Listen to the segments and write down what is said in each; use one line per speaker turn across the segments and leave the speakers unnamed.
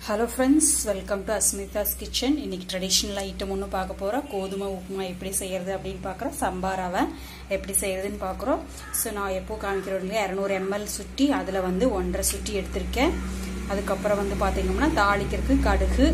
Hello friends, welcome to Asmitha's Kitchen. இன்னைக்கு traditional item ஒன்னு பார்க்க போறோம். கோதுமை உப்புமா எப்படி செய்யறது அப்படினு பார்க்கறோம். சம்பா ரவை எப்படி செய்யறதுன்னு பார்க்கறோம். சோ நான் எப்போ காமிக்கிறேன் 200 ml சுட்டி அதுல வந்து 1.5 சுட்டி எடுத்துர்க்கேன். அதுக்கு அப்புறம் வந்து பாத்தீங்கன்னா தாளிக்கிறதுக்கு கடுகு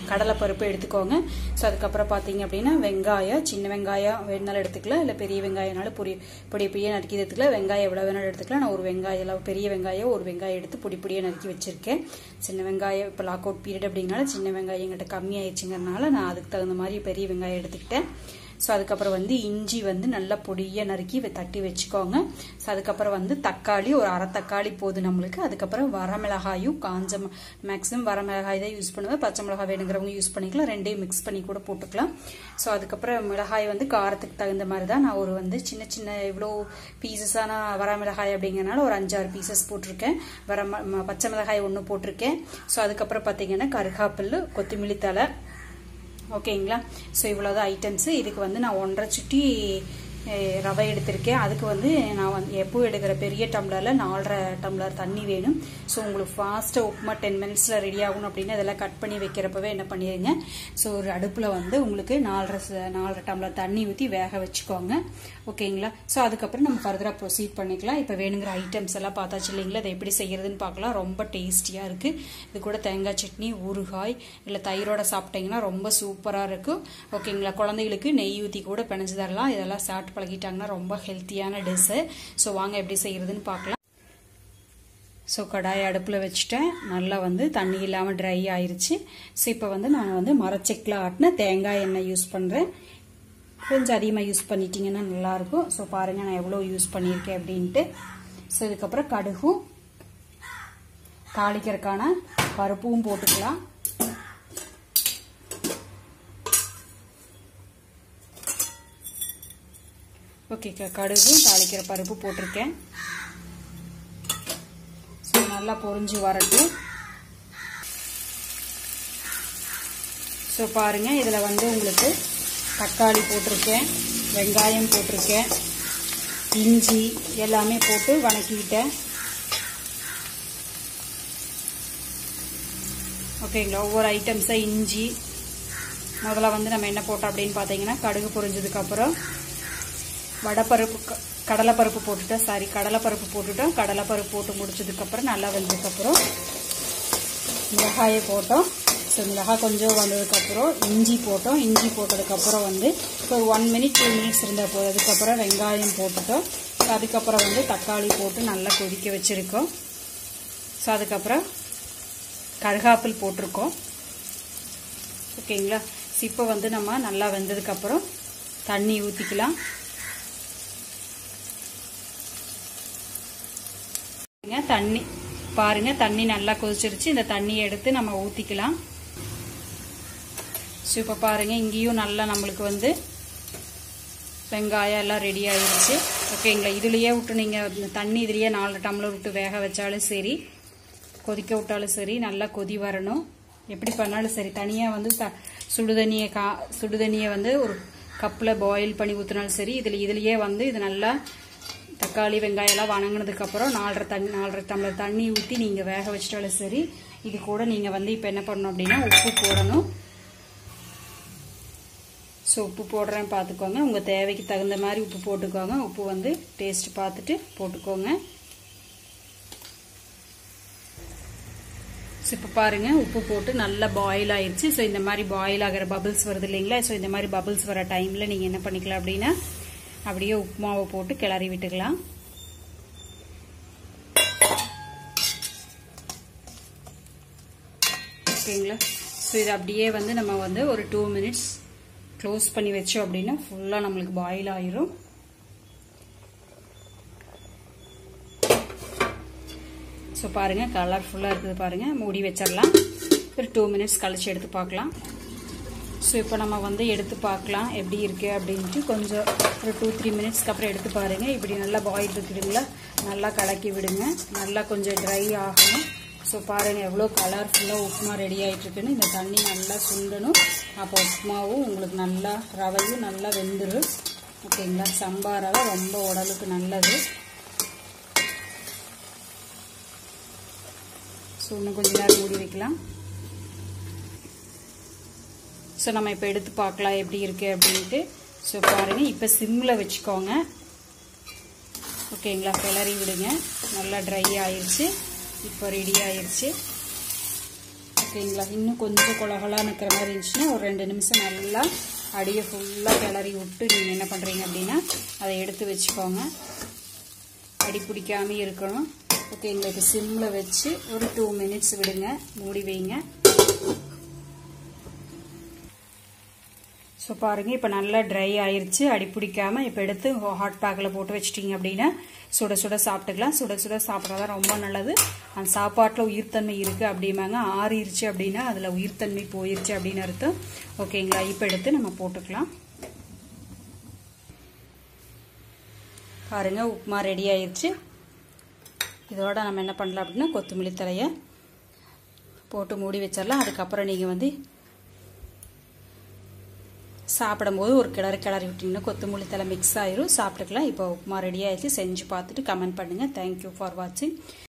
கடலை பருப்பு எடுத்துக்கோங்க. சோ அதுக்கு அப்புறம் பாத்தீங்க அப்படினா வெங்காயம் சின்ன வெங்காயம் வேணாலும் எடுத்துக்கலாம் இல்ல பெரிய வெங்காயனால பொடி பொடியா நறுக்கி எடுத்துக்கலாம். வெங்காயம் எவ்வளவு வேணாலும் எடுத்துக்கலாம். நான் ஒரு வெங்காயம் பெரிய வெங்காயம் ஒரு வெங்காயம் எடுத்து பொடியா நறுக்கி வச்சிருக்கேன். சின்ன வெங்காயம் இப்ப லாக் அவுட் பீரியட் அப்படிங்கனால சின்ன வெங்காயம் என்கிட்ட கம்மி ஆயிடுச்சுங்கறனால நான் அதுக்கு தகுந்த மாதிரி பெரிய வெங்காயம் எடுத்துக்கிட்டேன். சோ அதுக்கு அப்புறம் வந்து இஞ்சி வந்து நல்லா பொடியா நறுக்கி தட்டி வெச்சுக்கோங்க. சோ அதுக்கு அப்புறம் வந்து தக்காளி ஒரு அரை தக்காளி போடு நமக்கு. அதுக்கு அப்புறம் வரமிளகாயும் காஞ்ச மேக்ஸிமம் வரமிளகாய் தான் யூஸ் பண்ணுவேன். பச்சை மிளகாய் வேணும்ங்கறவங்க யூஸ் பண்ணிக்கலாம். ரெண்டையும் mix பண்ணி கூட போட்டுக்கலாம். சோ அதுக்கு அப்புறம் மிளகாய் வந்து காரத்துக்கு தகுந்த மாதிரி தான் நான் ஒரு வந்து சின்ன இவ்ளோ பீசஸான வரமிளகாய் அப்படிங்கறனால ஒரு 5-6 பீசஸ் போட்டுருக்கேன். பச்சை மிளகாய் ஒன்னு போட்டுருக்கேன். சோ அதுக்கு அப்புறம் பாத்தீங்கன்னா கருகாப்பிலை கொத்தமல்லி தழை ஓகேங்களா. சோ இவ்வளவு ஐட்டம்ஸ். இதுக்கு வந்து நான் 1.5 சுட்டி ரவை எடுத்திருக்கேன். அதுக்கு வந்து நான் வந்து எப்போ எடுக்கிற பெரிய டம்ளர்ல 4.5 டம்ளர் தண்ணி வேணும். சோ உங்களுக்கு ஃபாஸ்டா உப்புமா 10 மினிட்ஸ்ல ரெடி ஆகணும் அப்படினா இதெல்லாம் கட் பண்ணி வைக்கிறப்பவே என்ன பண்ணிருங்க. சோ ஒரு அடுப்புல வந்து உங்களுக்கு 4.5 டம்ளர் தண்ணி ஊத்தி வேக வச்சுக்கோங்க. ஓகேங்களா. சோ அதுக்கு அப்புறம் நம்ம ஃபர்தரா ப்ரோசீட் பண்ணிக்கலாம். இப்போ வேணுங்கிற ஐட்டம்ஸ் எல்லாம் பார்த்தாச்சு இல்லீங்களா. இத எப்படி செய்யறதுன்னு பார்க்கலாம். ரொம்ப டேஸ்டியா இருக்கு. இது கூட தேங்காய் சட்னி ஊறுகாய் இல்ல தயிரோட சாப்பிட்டீங்கன்னா ரொம்ப சூப்பரா இருக்கும். ஓகேங்களா. குழந்தைகளுக்கு நெய் ஊத்தி கூட பிணைஞ்சு தரலாம். இதெல்லாம் சாப்பிட்டு பழகிட்டாங்கன்னா ரொம்ப ஹெல்த்தியான டிஷ். சோ வாங்க எப்படி செய்யறதுன்னு பார்க்கலாம். சோ கடாய் அடுப்புல வச்சிட்டேன். நல்லா வந்து தண்ணி இல்லாம ட்ரை ஆயிருச்சு. சோ இப்போ வந்து நான் வந்து மரச்செக்குல ஆட்டின தேங்காய் எண்ணெய் யூஸ் பண்றேன். கொஞ்சம் அதிகமா யூஸ் பண்ணிட்டீங்கன்னா நல்லா இருக்கும். சோ பாருங்க நான் எவ்வளவு யூஸ் பண்ணிருக்கேன் அப்படின்ட்டு. சோ இதுக்கு அப்புறம் கடுகும் தாளிக்கிறதுக்கான பருப்பும் போட்டுக்கலாம். ஓகே கடுகு தாளிக்கிற பருப்பு போட்டிருக்கேன். சோ நல்லா பொரிஞ்சு வரட்டும். சோ பாருங்க இதுல வந்து உங்களுக்கு தக்காளி போட்டிருக்கேன், வெங்காயம் போட்டிருக்கேன், இஞ்சி எல்லாமே போட்டு வணக்கிட்டேன். ஓகேங்களா. ஒவ்வொரு ஐட்டம்ஸா இஞ்சி முதல்ல வந்து நம்ம என்ன போட்டோம் அப்படின்னு பாத்தீங்கன்னா கடுகு பொரிஞ்சதுக்கு அப்புறம் வடப்பருப்பு கடலைப்பருப்பு போட்டுட்டோம். கடலைப்பருப்பு போட்டுட்டோம். கடலைப்பருப்பு போட்டு முடிச்சதுக்கு அப்புறம் நல்லா வெந்ததுக்கு அப்புறம் மிளகாயை போட்டோம். ஸோ மிளகாய் கொஞ்சம் வந்ததுக்கு அப்புறம் இஞ்சி போட்டோம். இஞ்சி போட்டதுக்கு அப்புறம் வந்து ஒரு 1 மினிட் 2 மினிட்ஸ் இருந்தா போதும். அதுக்கப்புறம் வெங்காயம் போட்டுட்டோம். அதுக்கப்புறம் வந்து தக்காளி போட்டு நல்லா கொதிக்க வச்சிருக்கோம். ஸோ அதுக்கப்புறம் கருகாப்பில் போட்டிருக்கோம். ஓகேங்களா. இப்போ வந்து நம்ம நல்லா வெந்ததுக்கு அப்புறம் தண்ணி ஊத்திக்கலாம். தண்ணி பாருங்க தண்ணி நல்லா கொதிச்சிருச்சு. இந்த தண்ணியை எடுத்து நம்ம ஊத்திக்கலாம். இப்ப பாருங்க இங்கேயும் நல்லா நம்மளுக்கு வந்து வெங்காயம் எல்லாம் ரெடி ஆயிருச்சு. ஓகேங்களா. இதுலயே விட்டு நீங்க தண்ணி இதுலயே 4 டம்ளர் விட்டு வேக வச்சாலும் சரி கொதிக்க விட்டாலும் சரி நல்லா கொதி வரணும். எப்படி பண்ணாலும் சரி தனியா வந்து சுடுதண்ணியை வந்து ஒரு கப்ல பாயில் பண்ணி ஊத்தினாலும் சரி இதுலயே வந்து இது நல்லா தக்காளி வெங்காயம் எல்லாம் வணங்கினதுக்கு அப்புறம் 4.5 டம்ளர் தண்ணி ஊத்தி நீங்க வேக வச்சிட்டாலும் சரி. இது கூட நீங்க வந்து இப்ப என்ன பண்ணணும் அப்படின்னா உப்பு போடணும். சோ உப்பு போடுறேன் பாத்துக்கோங்க. உங்க தேவைக்கு தகுந்த மாதிரி உப்பு போட்டுக்கோங்க. உப்பு வந்து டேஸ்ட் பார்த்துட்டு போட்டுக்கோங்க. இப்ப பாருங்க உப்பு போட்டு நல்லா பாயில் ஆயிருச்சு. சோ இந்த மாதிரி பாயில் ஆகிற பபிள்ஸ் வருது இல்லைங்களா. சோ இந்த மாதிரி பபிள்ஸ் வர டைம்ல நீங்க என்ன பண்ணிக்கலாம் அப்படின்னா அப்படியே உப்புமாவை போட்டு கிளறி விட்டுக்கலாம். ஓகேங்களா. ஸோ இது அப்படியே வந்து நம்ம வந்து ஒரு 2 மினிட்ஸ் க்ளோஸ் பண்ணி வச்சோம் அப்படின்னா ஃபுல்லா நம்மளுக்கு பாயில் ஆயிரும். ஸோ பாருங்க கலர்ஃபுல்லா இருக்குது பாருங்க. மூடி வச்சிடலாம். ஒரு 2 மினிட்ஸ் கழிச்சு எடுத்து பார்க்கலாம். ஸோ இப்போ நம்ம வந்து எடுத்து பார்க்கலாம் எப்படி இருக்கு அப்படின்ட்டு. கொஞ்சம் ஒரு 2-3 மினிட்ஸ்க்கு அப்புறம் எடுத்து பாருங்க. இப்படி நல்லா பாயில் இருக்குதுங்களா. நல்லா கலக்கி விடுங்க. நல்லா கொஞ்சம் ட்ரை ஆகணும். ஸோ பாருங்க எவ்வளோ கலர்ஃபுல்லா உப்புமா ரெடி ஆயிட்டு இருக்குன்னு. இந்த தண்ணி நல்லா சுண்டணும். அப்போ உப்புமாவும் உங்களுக்கு நல்லா ரவையும் நல்லா வெந்துடும். ஓகேங்களா. சம்பா ரவை ரொம்ப உடலுக்கு நல்லது. ஸோ இன்னும் கொஞ்ச நேரம் மூடி வைக்கலாம். ஸோ நம்ம இப்போ எடுத்து பார்க்கலாம் எப்படி இருக்குது அப்படின்ட்டு. ஸோ பாருங்கள், இப்போ சிம்மில் வச்சுக்கோங்க. ஓகேங்களா, கிளறி விடுங்க. நல்லா ட்ரை ஆயிடுச்சு. இப்போ ரெடி ஆயிடுச்சு. ஓகேங்களா, இன்னும் கொஞ்சம் கொலகலாக நிற்கிற மாதிரி இருந்துச்சுன்னா ஒரு 2 நிமிஷம் நல்லா அடியை ஃபுல்லாக கிளறி விட்டு நீங்கள் என்ன பண்ணுறீங்க அப்படின்னா அதை எடுத்து வச்சுக்கோங்க. அடி பிடிக்காமல் இருக்கணும். ஓகேங்களா, இப்போ சிம்மில் வச்சு ஒரு 2 மினிட்ஸ் விடுங்க, மூடி வைங்க. ஸோ பாருங்கள், இப்போ நல்லா ட்ரை ஆயிடுச்சு, அடி பிடிக்காமல். இப்போ எடுத்து ஹாட் பேக்கில் போட்டு வச்சிட்டிங்க அப்படின்னா சுட சுட சாப்பிட்டுக்கலாம். சுட சுட சாப்பிட்றதா ரொம்ப நல்லது. அந்த சாப்பாட்டில் உயிர்த்தன்மை இருக்குது அப்படிம்பாங்க. ஆறிடுச்சு அப்படின்னா அதில் உயிர்த்தன்மை போயிடுச்சு அப்படின்னு அர்த்தம். ஓகேங்களா, இப்போ எடுத்து நம்ம போட்டுக்கலாம். பாருங்கள், உப்புமா ரெடி ஆயிடுச்சு. இதோட நம்ம என்ன பண்ணலாம் அப்படின்னா கொத்தமல்லி தழையை போட்டு மூடி வச்சிடலாம். அதுக்கப்புறம் நீங்கள் வந்து சாப்பிடும்போது ஒரு கிளறி விட்டிங்கன்னா கொத்தமல்லி தழை மிக்ஸ் ஆயிரும், சாப்பிட்டுக்கலாம். இப்போ உப்புமா ரெடி ஆயிடுச்சு. செஞ்சு பார்த்துட்டு கமெண்ட் பண்ணுங்கள். தேங்க்யூ ஃபார் வாட்சிங்.